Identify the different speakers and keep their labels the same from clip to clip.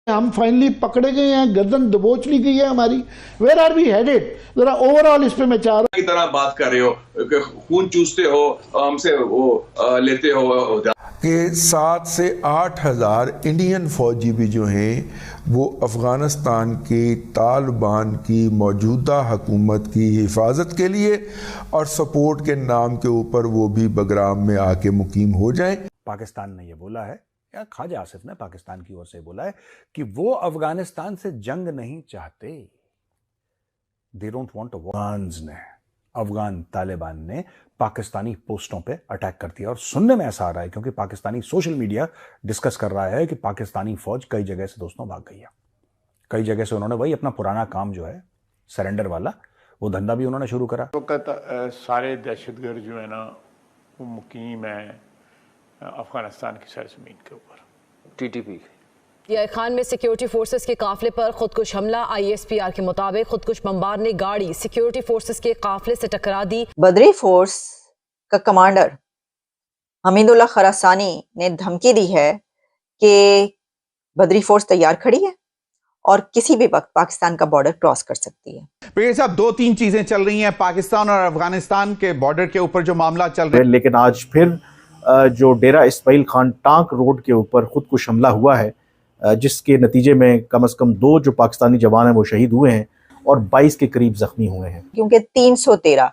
Speaker 1: हम फाइनली पकड़े गए हैं, गर्दन दबोच ली गई है हमारी। Where are we headed? जरा ओवरऑल इस पे मैं चाह रहा
Speaker 2: की तरह बात कर रहे हो, खून चूसते हो, हमसे वो लेते हो
Speaker 3: कि 7 से 8 हज़ार इंडियन फौजी भी जो हैं वो अफ़गानिस्तान की तालिबान की मौजूदा हुकूमत की हिफाजत के लिए और सपोर्ट के नाम के ऊपर वो भी बगराम में आके मुकीम हो जाएं।
Speaker 4: पाकिस्तान ने ये बोला है, या ख्वाजा आसिफ ने पाकिस्तान की ओर से बोला है कि वो अफगानिस्तान से जंग नहीं चाहते। They don't want a war. Afghan Taliban ने पाकिस्तानी पोस्टों पे अटैक कर दिया और सुनने में ऐसा आ रहा है क्योंकि पाकिस्तानी सोशल मीडिया डिस्कस कर रहा है कि पाकिस्तानी फौज कई जगह से दोस्तों भाग गई है। कई जगह से उन्होंने वही अपना पुराना काम जो है सरेंडर वाला, वो धंधा भी उन्होंने शुरू करा।
Speaker 5: सारे दहशतगर्द जो है ना वो मुकीम है अफगानिस्तान की सरजमीन के ऊपर।
Speaker 6: टीटीपी
Speaker 7: खान में सिक्योरिटी फोर्सेस के काफिले पर खुदकुश हमला। आईएसपीआर के मुताबिक खुदकुश बमबार ने गाड़ी सिक्योरिटी फोर्सेस के काफिले से टकरा दी।
Speaker 8: बदरी फोर्स का कमांडर हमीदुल्ला खरासानी ने धमकी दी है कि बदरी फोर्स तैयार खड़ी है और किसी भी वक्त पाकिस्तान का बॉर्डर क्रॉस कर सकती है।
Speaker 9: ब्रिगेडियर साहब, 2-3 चीजें चल रही हैं पाकिस्तान और अफगानिस्तान के बॉर्डर के ऊपर जो मामला चल रहा है,
Speaker 10: लेकिन आज फिर जो डेरा इस्माइल खान टांक रोड के ऊपर खुदकुश हमला हुआ है, जिसके नतीजे में कम से कम 2 जो पाकिस्तानी जवान हैं वो शहीद हुए हैं और 22 के करीब जख्मी हुए हैं।
Speaker 8: क्योंकि 313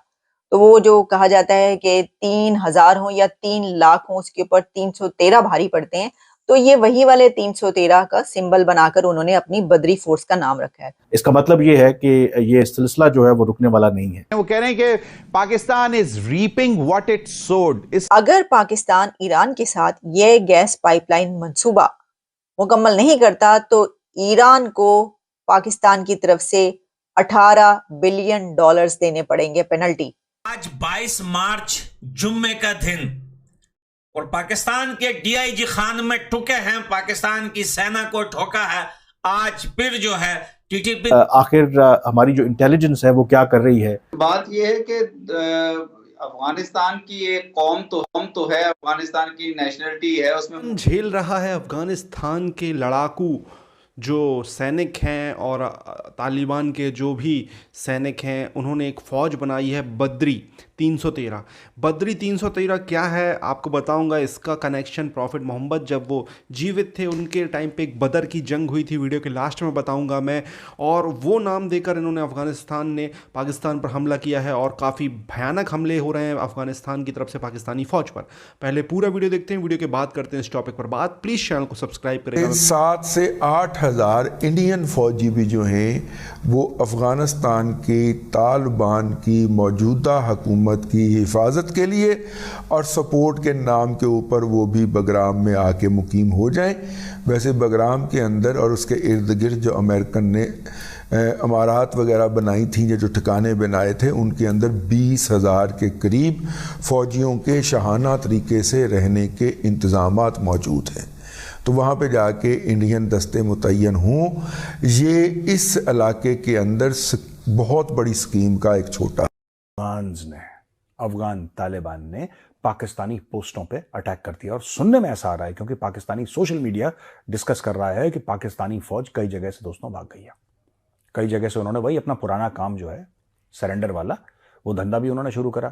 Speaker 8: तो वो जो कहा जाता है कि 3000 हो या 3 लाख हो, उसके ऊपर 313 भारी पड़ते हैं, तो ये वही वाले 313 का सिंबल बनाकर उन्होंने अपनी बदरी फोर्स का नाम रखा है।
Speaker 10: इसका मतलब ये है कि ये सिलसिला जो है वो रुकने वाला नहीं है।
Speaker 9: वो कह रहे हैं कि Pakistan is reaping what it सोड।
Speaker 8: अगर पाकिस्तान ईरान के साथ ये गैस पाइपलाइन मंसूबा मुकम्मल नहीं करता तो ईरान को पाकिस्तान की तरफ से $18 बिलियन देने पड़ेंगे पेनल्टी।
Speaker 11: आज 22 मार्च जुम्मे का दिन और पाकिस्तान के डीआईजी खान में ठुके हैं, पाकिस्तान की सेना को ठोका है। आज फिर जो है टीटीपी
Speaker 10: आखिर हमारी जो इंटेलिजेंस है वो क्या कर रही है।
Speaker 12: बात यह है कि अफगानिस्तान की एक कौम तो है, अफगानिस्तान की नेशनलिटी है, उसमें
Speaker 13: झेल रहा है अफगानिस्तान के लड़ाकू जो सैनिक हैं और तालिबान के जो भी सैनिक हैं। उन्होंने एक फ़ौज बनाई है बद्री 313। बद्री 313 क्या है आपको बताऊंगा। इसका कनेक्शन प्रॉफिट मोहम्मद जब वो जीवित थे उनके टाइम पे एक बदर की जंग हुई थी, वीडियो के लास्ट में बताऊंगा मैं। और वो नाम देकर इन्होंने अफ़गानिस्तान ने पाकिस्तान पर हमला किया है और काफ़ी भयानक हमले हो रहे हैं अफ़गानिस्तान की तरफ से पाकिस्तानी फ़ौज पर। पहले पूरा वीडियो देखते हैं, वीडियो के बाद करते हैं इस टॉपिक पर बात। प्लीज़ चैनल को सब्सक्राइब करें।
Speaker 3: 7 से 8 हज़ार इंडियन फौजी भी जो हैं वो अफ़गानिस्तान की तालिबान की मौजूदा हुकूमत की हिफाजत के लिए और सपोर्ट के नाम के ऊपर वो भी बगराम में आके मुकीम हो जाएं। वैसे बगराम के अंदर और उसके इर्द गिर्द जो अमेरिकन ने अमारात वगैरह बनाई थी, जो ठिकाने बनाए थे, उनके अंदर 20,000 के करीब फ़ौजियों के शाहाना तरीके से रहने के इंतज़ामात मौजूद हैं। तो वहाँ पे जाके इंडियन दस्ते मुतय्यन हों, ये इस इलाके के अंदर बहुत बड़ी स्कीम का एक छोटा।
Speaker 4: अफगान तालिबान ने पाकिस्तानी पोस्टों पे अटैक कर दिया और सुनने में ऐसा आ रहा है क्योंकि पाकिस्तानी सोशल मीडिया डिस्कस कर रहा है कि पाकिस्तानी फौज कई जगह से दोस्तों भाग गई है। कई जगह से उन्होंने वही अपना पुराना काम जो है सरेंडर वाला, वो धंधा भी उन्होंने शुरू करा।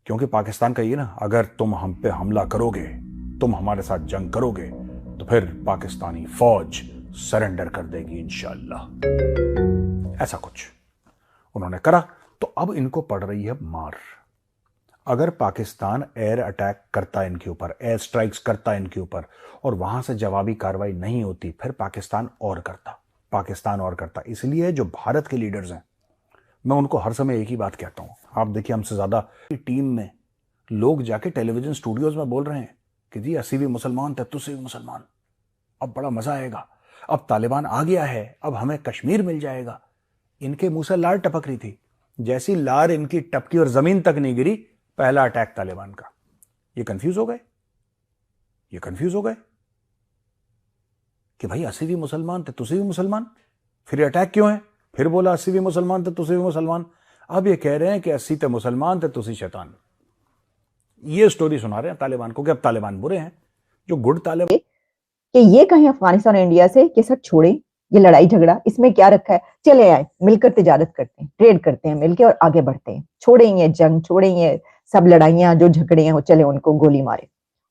Speaker 4: क्योंकि पाकिस्तान का ये ना, अगर तुम हम पे हमला करोगे, तुम हमारे साथ जंग करोगे, तो फिर पाकिस्तानी फौज सरेंडर कर देगी इंशाअल्लाह। ऐसा कुछ उन्होंने करा। तो अब इनको पड़ रही है मार। अगर पाकिस्तान एयर अटैक करता है इनके ऊपर, एयर स्ट्राइक्स करता है इनके ऊपर और वहां से जवाबी कार्रवाई नहीं होती, फिर पाकिस्तान और करता। इसलिए जो भारत के लीडर्स हैं, मैं उनको हर समय एक ही बात कहता हूं। आप देखिए, हमसे ज्यादा टीम में लोग जाके टेलीविजन स्टूडियोज में बोल रहे हैं कि जी 80 भी मुसलमान थे, तुझसे भी मुसलमान, अब बड़ा मजा आएगा, अब तालिबान आ गया है, अब हमें कश्मीर मिल जाएगा। इनके मुंह से लार टपक रही थी। जैसी लार इनकी टपकी और जमीन तक नहीं गिरी, पहला अटैक तालिबान का। ये कंफ्यूज हो गए कि भाई 80 भी मुसलमान थे, तुझसे भी मुसलमान, फिर अटैक क्यों है? फिर बोला 80 भी मुसलमान थे, तुझसे भी मुसलमान। अब ये कह रहे हैं कि 80 थे मुसलमान थे, तुझसे शैतान। ये स्टोरी सुना रहे हैं तालिबान को कि अब तालिबान बुरे हैं। जो गुड तालिबान
Speaker 8: कि ये कहें अफगानिस्तान और इंडिया से कि सर छोड़ें ये लड़ाई झगड़ा, इसमें क्या रखा है, चले आए मिलकर तिजारत करते हैं, ट्रेड करते हैं मिलकर और आगे बढ़ते हैं, छोड़ें ये जंग, छोड़ें ये सब लड़ाइयां जो झगड़े हैं, वो चले उनको गोली मारे।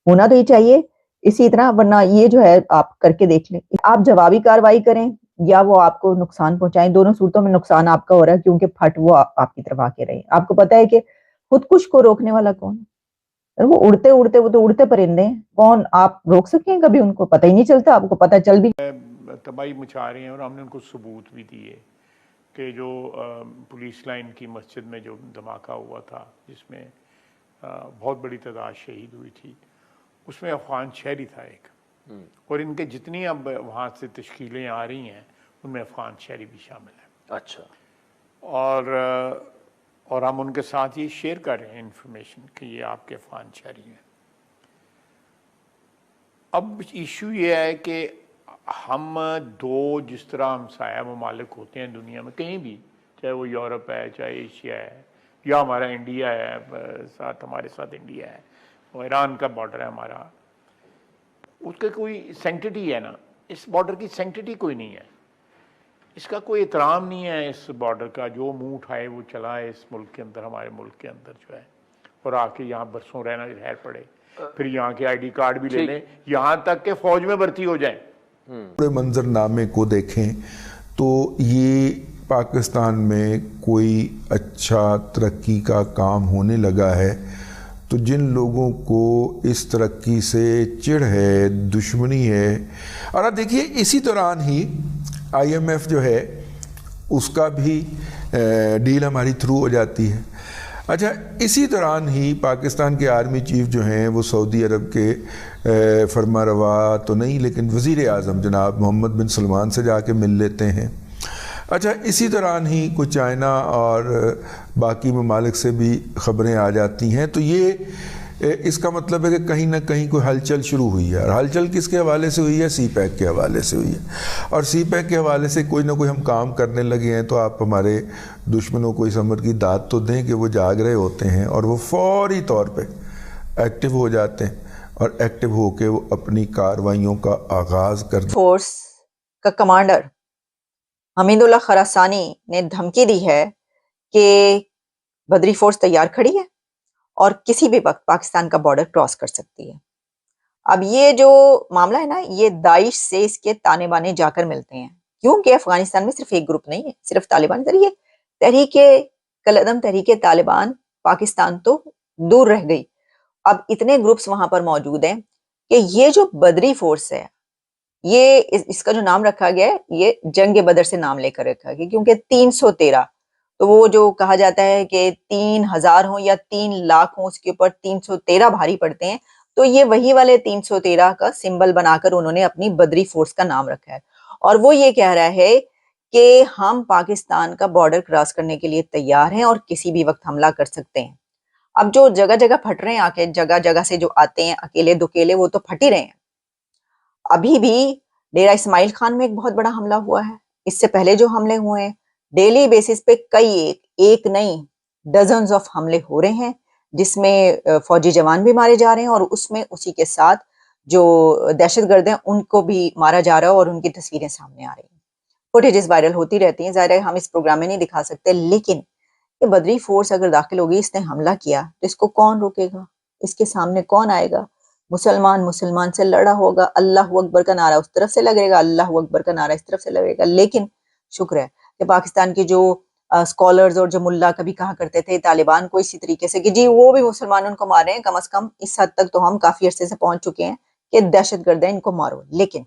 Speaker 8: होना तो ये चाहिए इसी तरह, वरना ये जो है आप करके देख लें, आप जवाबी कार्रवाई करें या वो आपको नुकसान पहुंचाएं, दोनों सूरतों में नुकसान आपका हो रहा है, क्योंकि फट वो आपकी तरफ आके रहे। आपको पता है कि खुदकुश को रोकने वाला कौन है? वो उड़ते उड़ते, वो तो उड़ते परिंदे हैं, कौन आप रोक सकें कभी उनको? पता ही नहीं चलता, आपको पता चल भी
Speaker 5: तबाही मचा रही हैं। और हमने उनको सबूत भी दिए कि जो पुलिस लाइन की मस्जिद में जो धमाका हुआ था, जिसमें बहुत बड़ी तादाद शहीद हुई थी, उसमें अफगान शहरी था एक, और इनके जितनी अब वहाँ से तश्कीलें आ रही हैं उनमें अफगान शहरी भी शामिल है।
Speaker 6: अच्छा।
Speaker 5: और हम उनके साथ ये शेयर कर रहे हैं इंफॉर्मेशन कि ये आपके अफगान शहरी हैं। अब इशू ये है कि हम दो, जिस तरह हमसाया ममालिक होते हैं दुनिया में कहीं भी, चाहे वो यूरोप है, चाहे एशिया है, या हमारा इंडिया है, साथ हमारे साथ इंडिया है, वो ईरान का बॉर्डर है हमारा, उसका कोई सेंटिटी है ना, इस बॉर्डर की सेंटिटी कोई नहीं है, इसका कोई एहतराम नहीं है इस बॉर्डर का। जो मुंह उठाए वो चलाए इस मुल्क के अंदर, हमारे मुल्क के अंदर जो है, और आके यहाँ बरसों रहना रहर पड़े, फिर यहाँ के ID कार्ड भी ले लें, यहाँ तक के फौज में भर्ती हो जाए।
Speaker 3: पूरे मंजरनामे को देखें तो ये पाकिस्तान में कोई अच्छा तरक्की का काम होने लगा है, तो जिन लोगों को इस तरक्की से चिढ़ है, दुश्मनी है, और आप देखिए इसी दौरान ही IMF जो है उसका भी डील हमारी थ्रू हो जाती है। अच्छा, इसी दौरान ही पाकिस्तान के आर्मी चीफ जो हैं वो सऊदी अरब के फरमारवा तो नहीं, लेकिन वज़ीर आज़म जनाब मोहम्मद बिन सलमान से जाके मिल लेते हैं। अच्छा, इसी दौरान ही कुछ चाइना और बाकी ममालिक से भी ख़बरें आ जाती हैं, तो ये इसका मतलब है कि कहीं ना कहीं कोई हलचल शुरू हुई है। और हलचल किसके हवाले से हुई है? CPEC के हवाले से हुई है। और CPEC के हवाले से कोई ना कोई हम काम करने लगे हैं, तो आप हमारे दुश्मनों को इस अमर की दाद तो दें कि वो जाग रहे होते हैं और वो फौरी तौर पे एक्टिव हो जाते हैं, और एक्टिव होके वो अपनी कार्रवाइयों का आगाज़ कर।
Speaker 8: फोर्स का कमांडर हमीदुल्लाह खरासानी ने धमकी दी है कि बदरी फोर्स तैयार खड़ी है और किसी भी वक्त पाकिस्तान का बॉर्डर क्रॉस कर सकती है। अब ये जो मामला है ना, ये दाइश से इसके ताने बाने जाकर मिलते हैं, क्योंकि अफगानिस्तान में सिर्फ एक ग्रुप नहीं है, सिर्फ तालिबान, ये तहरीके कलअदम, तहरीके तालिबान पाकिस्तान तो दूर रह गई। अब इतने ग्रुप्स वहां पर मौजूद हैं कि ये जो बदरी फोर्स है, ये इसका जो नाम रखा गया है, ये जंग बदर से नाम लेकर रखा गया, क्योंकि 313, तो वो जो कहा जाता है कि 3000 हो या 3 लाख हो, उसके ऊपर 313 भारी पड़ते हैं, तो ये वही वाले 313 का सिंबल बनाकर उन्होंने अपनी बदरी फोर्स का नाम रखा है। और वो ये कह रहा है कि हम पाकिस्तान का बॉर्डर क्रॉस करने के लिए तैयार हैं और किसी भी वक्त हमला कर सकते हैं। अब जो जगह जगह फट रहे हैं, आके जगह जगह से जो आते हैं अकेले दुकेले, वो तो फट ही रहे हैं। अभी भी डेरा इस्माइल खान में एक बहुत बड़ा हमला हुआ है, इससे पहले जो हमले हुए हैं, डेली बेसिस पे कई एक नहीं डजन्स ऑफ हमले हो रहे हैं, जिसमें फौजी जवान भी मारे जा रहे हैं, और उसमें उसी के साथ जो दहशतगर्द हैं उनको भी मारा जा रहा है, और उनकी तस्वीरें सामने आ रही हैं, फुटेजेस वायरल होती रहती हैं। ज़ाहिर है हम इस प्रोग्राम में नहीं दिखा सकते, लेकिन ये बदरी फोर्स अगर दाखिल होगी, इसने हमला किया, तो इसको कौन रोकेगा? इसके सामने कौन आएगा? मुसलमान से लड़ा होगा, अल्लाह अकबर का नारा उस तरफ से लगेगा, अल्लाह अकबर का नारा इस तरफ से लगेगा। लेकिन शुक्र है कि पाकिस्तान के जो स्कॉलर्स और जो मुल्ला कभी कहा करते थे तालिबान को इसी तरीके से कि जी वो भी मुसलमानों को मार रहे हैं, कम से कम इस हद तक तो हम काफी अरसे से पहुंच चुके हैं कि दहशतगर्द है, इनको मारो। लेकिन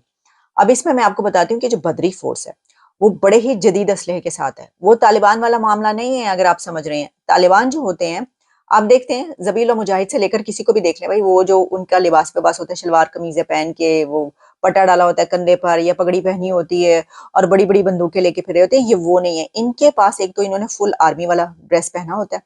Speaker 8: अब इसमें मैं आपको बताती हूँ कि जो बदरी फोर्स है वो बड़े ही जदीद असलहे के साथ है। वो तालिबान वाला मामला नहीं है, अगर आप समझ रहे हैं। तालिबान जो होते हैं, आप देखते हैं जबील और मुजाहिद से लेकर किसी को भी देख लें भाई, वो जो उनका लिबास पे बस होता है, शलवार कमीजें पहन के, वो पट्टा डाला होता है कंधे पर या पगड़ी पहनी होती है और बड़ी बड़ी बंदूकें लेके फिरे होते हैं, ये वो नहीं है। इनके पास एक तो इन्होंने फुल आर्मी वाला ड्रेस पहना होता है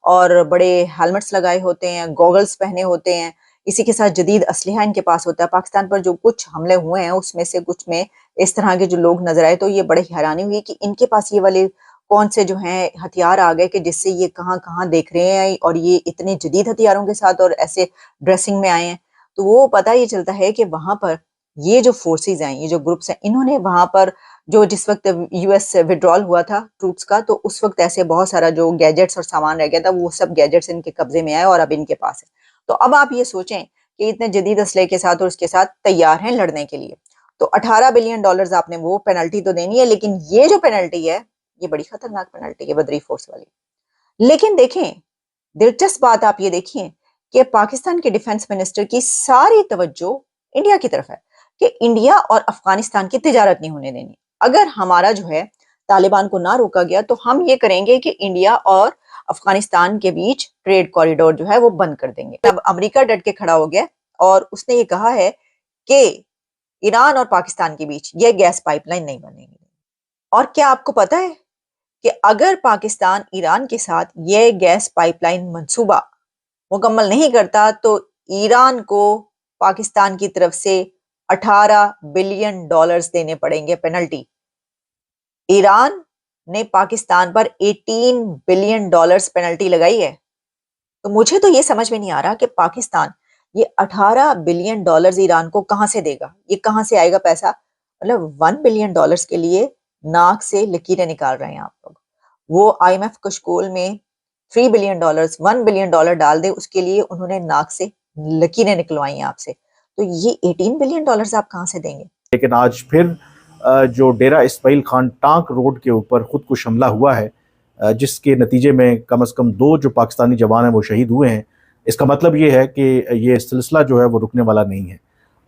Speaker 8: और बड़े हेलमेट्स लगाए होते हैं, गॉगल्स पहने होते हैं, इसी के साथ जदीद असलहा इनके पास होता है। पाकिस्तान पर जो कुछ हमले हुए हैं उसमें से कुछ में इस तरह के जो लोग नजर आए, तो ये बड़े हैरानी हुई कि इनके पास ये वाले कौन से जो हैं हथियार आ गए कि जिससे ये कहाँ कहाँ देख रहे हैं, और ये इतने जदीद हथियारों के साथ और ऐसे ड्रेसिंग में आए हैं। तो वो पता ये चलता है कि वहां पर ये जो फोर्सेस हैं, ये जो ग्रुप्स हैं, इन्होंने वहां पर जो जिस वक्त यूएस विड्रॉल हुआ था ट्रूप्स का, तो उस वक्त ऐसे बहुत सारा जो गैजेट्स और सामान रह गया था, वो सब गैजेट्स इनके कब्जे में आए और अब इनके पास है। तो अब आप ये सोचें कि इतने जदीद असले के साथ और उसके साथ तैयार हैं लड़ने के लिए। तो 18 बिलियन डॉलर्स आपने वो पेनल्टी तो देनी है, लेकिन ये जो पेनल्टी है ये बड़ी खतरनाक पेनल्टी है बदरी फोर्स वाली। लेकिन देखें, दिलचस्प बात आप ये देखिए कि पाकिस्तान के डिफेंस मिनिस्टर की सारी तवज्जो इंडिया की तरफ है कि इंडिया और अफगानिस्तान की तिजारत नहीं होने देनी। अगर हमारा जो है तालिबान को ना रोका गया तो हम ये करेंगे कि इंडिया और अफगानिस्तान के बीच ट्रेड कॉरिडोर जो है वो बंद कर देंगे। अब अमेरिका डट के खड़ा हो गया और उसने ये कहा है कि ईरान और पाकिस्तान के बीच ये गैस पाइपलाइन नहीं बनेगी। और क्या आपको पता है कि अगर पाकिस्तान ईरान के साथ ये गैस पाइपलाइन मंसूबा मुकम्मल नहीं करता तो ईरान को पाकिस्तान की तरफ से 18 बिलियन डॉलर्स देने पड़ेंगे पेनल्टी। ईरान ने पाकिस्तान पर 18 बिलियन डॉलर्स पेनल्टी लगाई है। तो मुझे तो ये समझ में नहीं आ रहा कि पाकिस्तान ये 18 बिलियन डॉलर्स ईरान को कहां से देगा, ये कहां से आएगा पैसा। मतलब 1 बिलियन डॉलर्स के लिए नाक से लकीरें निकाल रहे हैं आप लोग। वो IMF कशकोल में 3 बिलियन डॉलर्स 1 बिलियन डॉलर डाल दे, उसके लिए उन्होंने नाक से लकीरें निकलवाई हैं आपसे। तो ये 18 बिलियन डॉलर्स आप कहां से देंगे।
Speaker 10: लेकिन आज फिर जो डेरा इस्माइल खान टांक रोड के ऊपर खुदकुश हमला हुआ है, जिसके नतीजे में कम से कम 2 जो पाकिस्तानी जवान हैं वो शहीद हुए हैं। इसका मतलब ये है कि ये सिलसिला जो है वो रुकने वाला नहीं है।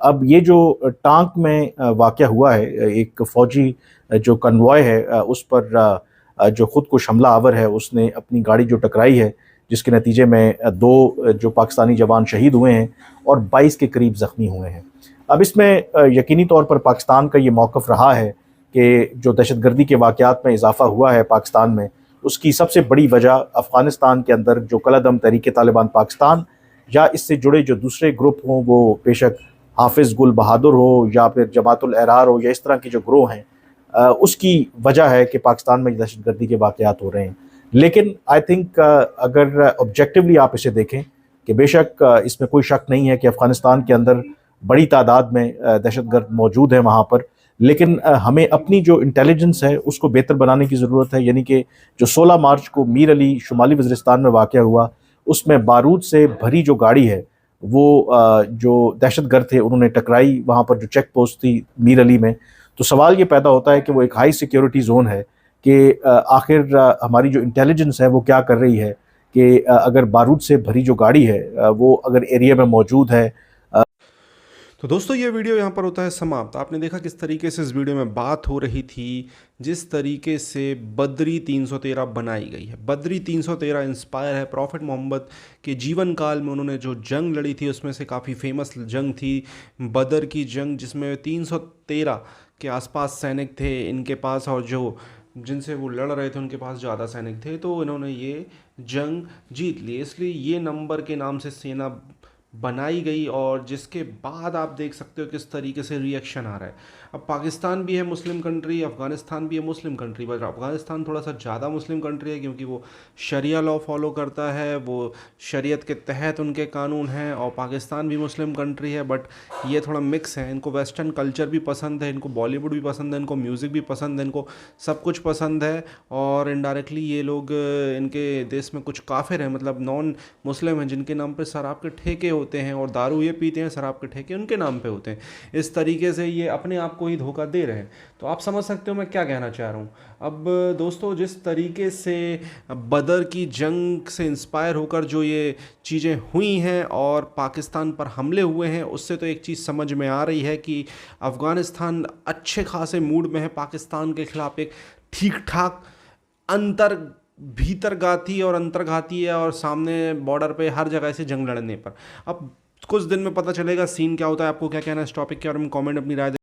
Speaker 10: अब ये जो टांक में वाक़या हुआ है, एक फ़ौजी जो कन्वॉय है उस पर जो खुदकुश हमला आवर है उसने अपनी गाड़ी जो टकराई है, जिसके नतीजे में 2 जो पाकिस्तानी जवान शहीद हुए हैं और 22 के करीब ज़ख्मी हुए हैं। अब इसमें यकीनी तौर पर पाकिस्तान का ये मौक़िफ़ रहा है कि जो दहशतगर्दी के वाक़यात में इजाफ़ा हुआ है पाकिस्तान में, उसकी सबसे बड़ी वजह अफ़गानिस्तान के अंदर जो कलअदम तहरीक तालिबान पाकिस्तान या इससे जुड़े जो दूसरे ग्रुप हों, वो बेशक हाफिज़ गुल बहादुर हो या फिर जमातुल एहरार हो या इस तरह के जो ग्रोह हैं, उसकी वजह है कि पाकिस्तान में दहशतगर्दी के वाक़यात हो रहे हैं। लेकिन आई थिंक अगर ऑब्जेक्टिवली आप इसे देखें कि बेशक इसमें कोई शक नहीं है कि अफ़गानिस्तान के अंदर बड़ी तादाद में दहशतगर्द मौजूद हैं वहाँ पर, लेकिन हमें अपनी जो इंटेलिजेंस है उसको बेहतर बनाने की ज़रूरत है। यानी कि जो 16 मार्च को मीर अली शुमाली वज़ीरिस्तान में वाक़या हुआ, उसमें बारूद से भरी जो गाड़ी है वो जो दहशतगर्द थे उन्होंने टकराई वहाँ पर जो चेक पोस्ट थी मीर अली में। तो सवाल ये पैदा होता है कि वो एक हाई सिक्योरिटी जोन है कि आखिर हमारी जो इंटेलिजेंस है वो क्या कर रही है कि अगर बारूद से भरी जो गाड़ी है वो अगर एरिया में मौजूद है।
Speaker 13: तो दोस्तों ये वीडियो यहाँ पर होता है समाप्त। आपने देखा किस तरीके से इस वीडियो में बात हो रही थी, जिस तरीके से बद्री 313 बनाई गई है। बद्री 313 इंस्पायर है प्रॉफिट मोहम्मद के जीवन काल में। उन्होंने जो जंग लड़ी थी उसमें से काफ़ी फेमस जंग थी बदर की जंग, जिसमें 313 के आसपास सैनिक थे इनके पास, और जो जिनसे वो लड़ रहे थे उनके पास ज़्यादा सैनिक थे, तो इन्होंने ये जंग जीत ली। इसलिए ये नंबर के नाम से सेना बनाई गई, और जिसके बाद आप देख सकते हो किस तरीके से रिएक्शन आ रहा है। अब पाकिस्तान भी है मुस्लिम कंट्री, अफ़गानिस्तान भी है मुस्लिम कंट्री, बट अफ़गानिस्तान थोड़ा सा ज़्यादा मुस्लिम कंट्री है क्योंकि वो शरिया लॉ फॉलो करता है, वो शरीयत के तहत उनके कानून हैं। और पाकिस्तान भी मुस्लिम कंट्री है, बट ये थोड़ा मिक्स है। इनको वेस्टर्न कल्चर भी पसंद है, इनको बॉलीवुड भी पसंद है, इनको म्यूज़िक भी पसंद है, इनको सब कुछ पसंद है। और इनडायरेक्टली ये लोग इनके देश में कुछ काफिर हैं, मतलब नॉन मुस्लिम हैं, जिनके नाम पर शराब के ठेके होते हैं और दारू ये पीते हैं, शराब के ठेके उनके नाम पे होते हैं। इस तरीके से ये अपने आप को ही धोखा दे रहे हैं। तो आप समझ सकते हो मैं क्या कहना चाह रहा हूँ। अब दोस्तों जिस तरीके से बदर की जंग से इंस्पायर होकर जो ये चीज़ें हुई हैं और पाकिस्तान पर हमले हुए हैं, उससे तो एक चीज़ समझ में आ रही है कि अफ़गानिस्तान अच्छे खासे मूड में है पाकिस्तान के ख़िलाफ़ एक ठीक ठाक भीतरघाती और अंतर्घाती है, और सामने बॉर्डर पे हर जगह से जंग लड़ने पर। अब कुछ दिन में पता चलेगा सीन क्या होता है। आपको क्या कहना है इस टॉपिक के बारे में, कमेंट अपनी राय